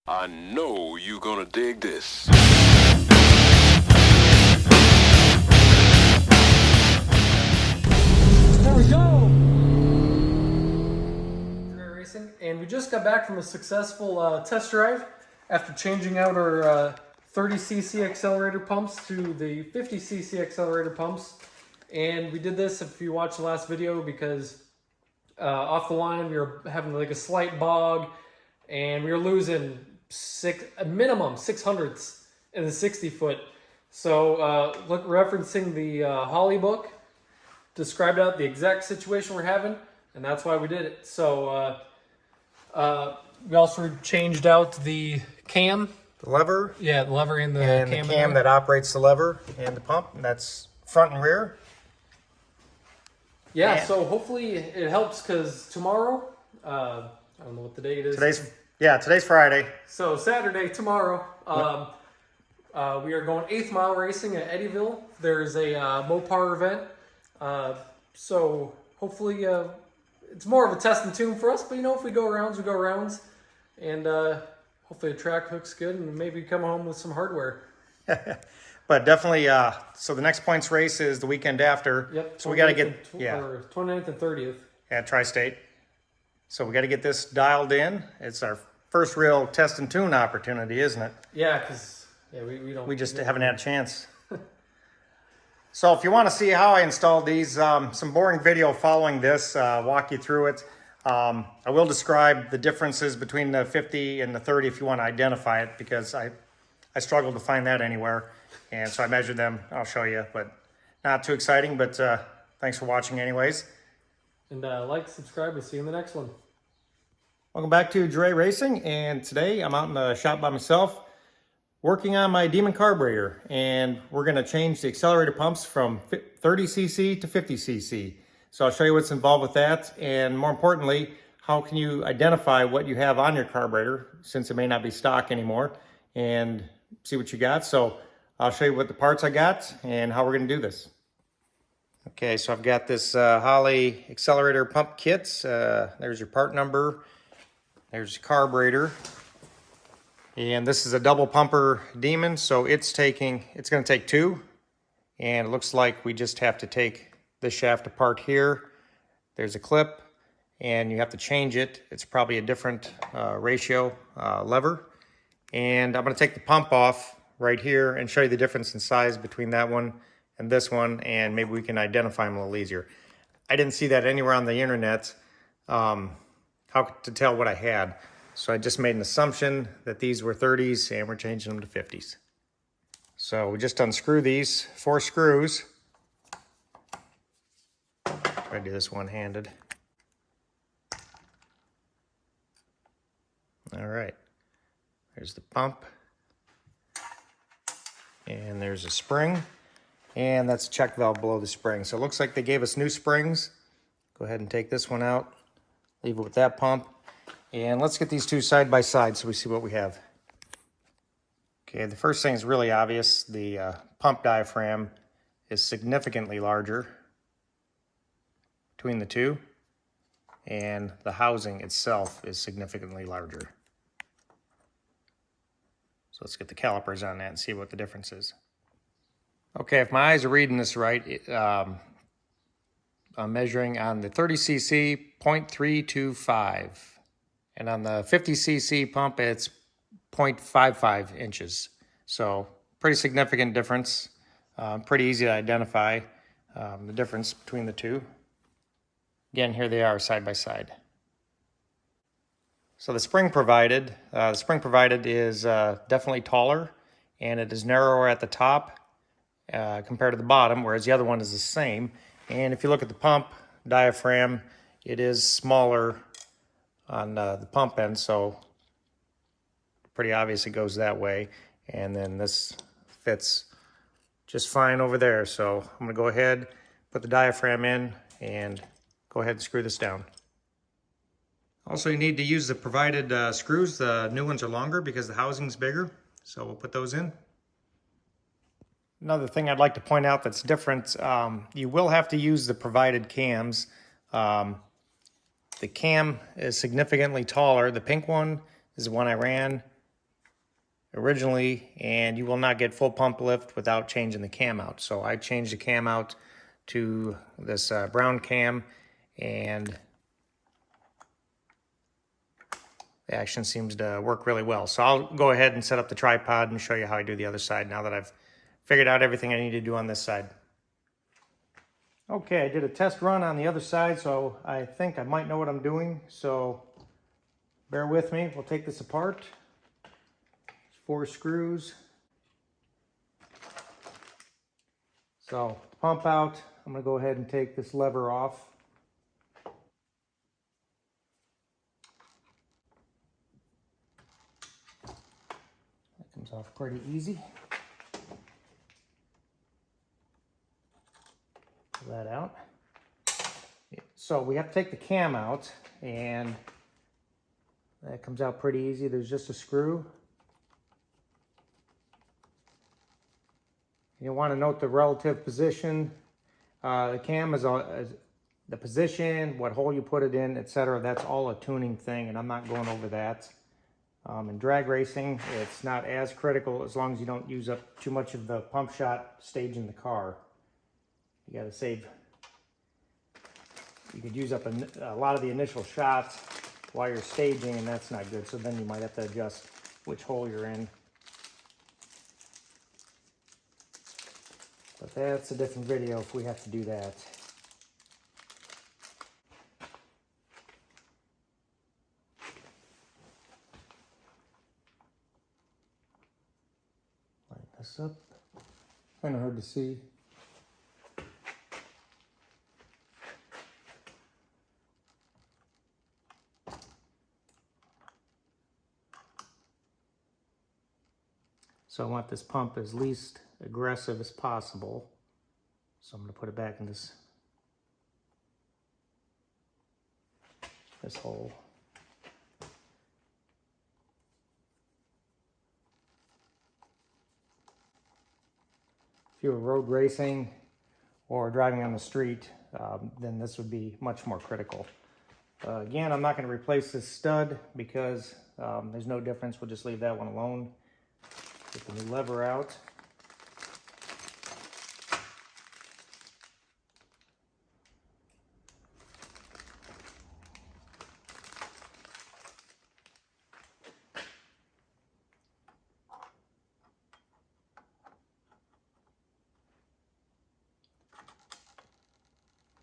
I know you're gonna dig this. There we go! Racing, and we just got back from a successful test drive after changing out our 30cc accelerator pumps to the 50cc accelerator pumps. And we did this, if you watched the last video, because off the line we were having like a slight bog and we were losing a minimum 600ths in the 60 foot. So referencing the Holley book, described out the exact situation we're having, and that's why we did it. So we also changed out the cam. The lever. Yeah, the lever and the cam that operates the lever and the pump. And that's front and rear. Yeah, so hopefully it helps, because tomorrow, I don't know what the date is. Today's Friday. So Saturday, tomorrow, we are going 8th mile racing at Eddyville. There's a Mopar event. So hopefully it's more of a test and tune for us, but if we go rounds, we go rounds. And hopefully the track looks good and maybe come home with some hardware. But definitely, so the next points race is the weekend after. Yep. So we got to get, 29th and 30th. At Tri-State. So we got to get this dialed in. It's our first real test and tune opportunity, isn't it? Yeah, because we just haven't had a chance. So if you want to see how I installed these, some boring video following this, walk you through it. I will describe the differences between the 50 and the 30 if you want to identify it, because I struggled to find that anywhere. And so I measured them. I'll show you, but not too exciting. But thanks for watching anyways. And like, subscribe, we'll see you in the next one. Welcome back to Dre Racing. And today I'm out in the shop by myself working on my Demon Carburetor. And we're going to change the accelerator pumps from 30cc to 50cc. So I'll show you what's involved with that. And more importantly, how can you identify what you have on your carburetor, since it may not be stock anymore, and see what you got. So I'll show you what the parts I got and how we're going to do this. Okay, so I've got this Holley accelerator pump kits. There's your part number. There's your carburetor. And this is a double pumper Demon, so it's going to take two. And it looks like we just have to take this shaft apart here. There's a clip, and you have to change it. It's probably a different ratio lever. And I'm going to take the pump off right here and show you the difference in size between that one and this one, and maybe we can identify them a little easier. I didn't see that anywhere on the internet, how to tell what I had. So I just made an assumption that these were 30s and we're changing them to 50s. So we just unscrew these 4 screws. Try to do this one-handed. All right, there's the pump. And there's a spring, and that's a check valve below the spring. So it looks like they gave us new springs. Go ahead and take this one out, leave it with that pump. And let's get these two side by side so we see what we have. Okay, the first thing is really obvious. The pump diaphragm is significantly larger between the two, and the housing itself is significantly larger. So let's get the calipers on that and see what the difference is. Okay, if my eyes are reading this right, I'm measuring on the 30cc 0.325. And on the 50cc pump, it's 0.55 inches. So pretty significant difference. Pretty easy to identify the difference between the two. Again, here they are side by side. So the spring provided is definitely taller, and it is narrower at the top compared to the bottom, whereas the other one is the same. And if you look at the pump diaphragm, it is smaller on the pump end, so pretty obvious it goes that way. And then this fits just fine over there. So I'm going to go ahead, put the diaphragm in, and go ahead and screw this down. Also, you need to use the provided screws. The new ones are longer because the housing's bigger. So we'll put those in. Another thing I'd like to point out that's different, you will have to use the provided cams. The cam is significantly taller. The pink one is the one I ran. originally, and you will not get full pump lift without changing the cam out. So I changed the cam out to this brown cam, and the action seems to work really well. So I'll go ahead and set up the tripod and show you how I do the other side now that I've figured out everything I need to do on this side. Okay, I did a test run on the other side, so I think I might know what I'm doing. So bear with me. We'll take this apart. 4 screws. So to pump out, I'm going to go ahead and take this lever off. That comes off pretty easy. Pull that out. So we have to take the cam out, and that comes out pretty easy. There's just a screw. You want to note the relative position. The cam is the position, what hole you put it in, etc. That's all a tuning thing, and I'm not going over that. In drag racing, it's not as critical as long as you don't use up too much of the pump shot stage in the car. You got to save. You could use up a lot of the initial shots while you're staging, and that's not good. So then you might have to adjust which hole you're in. But that's a different video if we have to do that. Line this up. Kind of hard to see. So I want this pump as least aggressive as possible. So I'm going to put it back in this hole. If you were road racing or driving on the street, then this would be much more critical. Again, I'm not going to replace this stud because there's no difference. We'll just leave that one alone. Get the new lever out.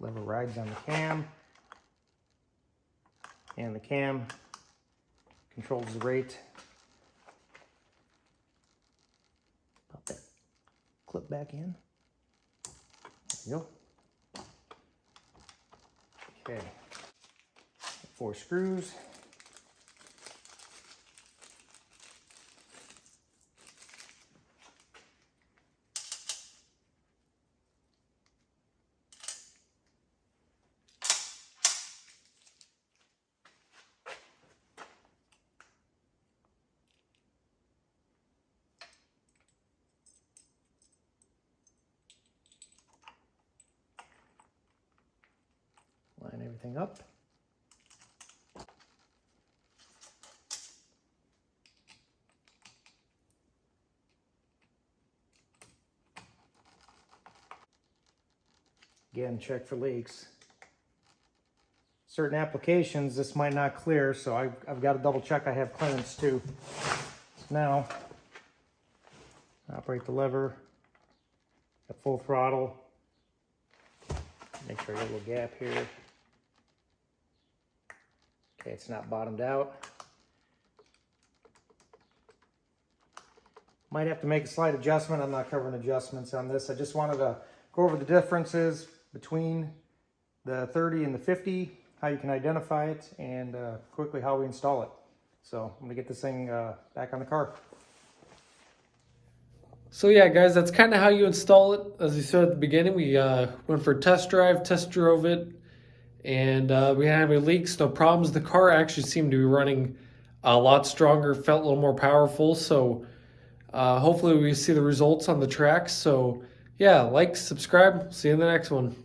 Lever rides on the cam, and the cam controls the rate. Pop that clip back in. There you go. Okay, 4 screws. Line everything up. Again, check for leaks. Certain applications, this might not clear, so I've got to double check I have clearance too. So now, operate the lever at full throttle. Make sure I get a little gap here. Okay, it's not bottomed out. Might have to make a slight adjustment. I'm not covering adjustments on this. I just wanted to go over the differences between the 30 and the 50, how you can identify it, and quickly how we install it. So I'm gonna get this thing back on the car. So yeah, guys, that's kind of how you install it. As you said at the beginning, we went for a test drive, test drove it, and we didn't have any leaks, no problems. The car actually seemed to be running a lot stronger, felt a little more powerful. So hopefully we see the results on the track. So yeah, like, subscribe, see you in the next one.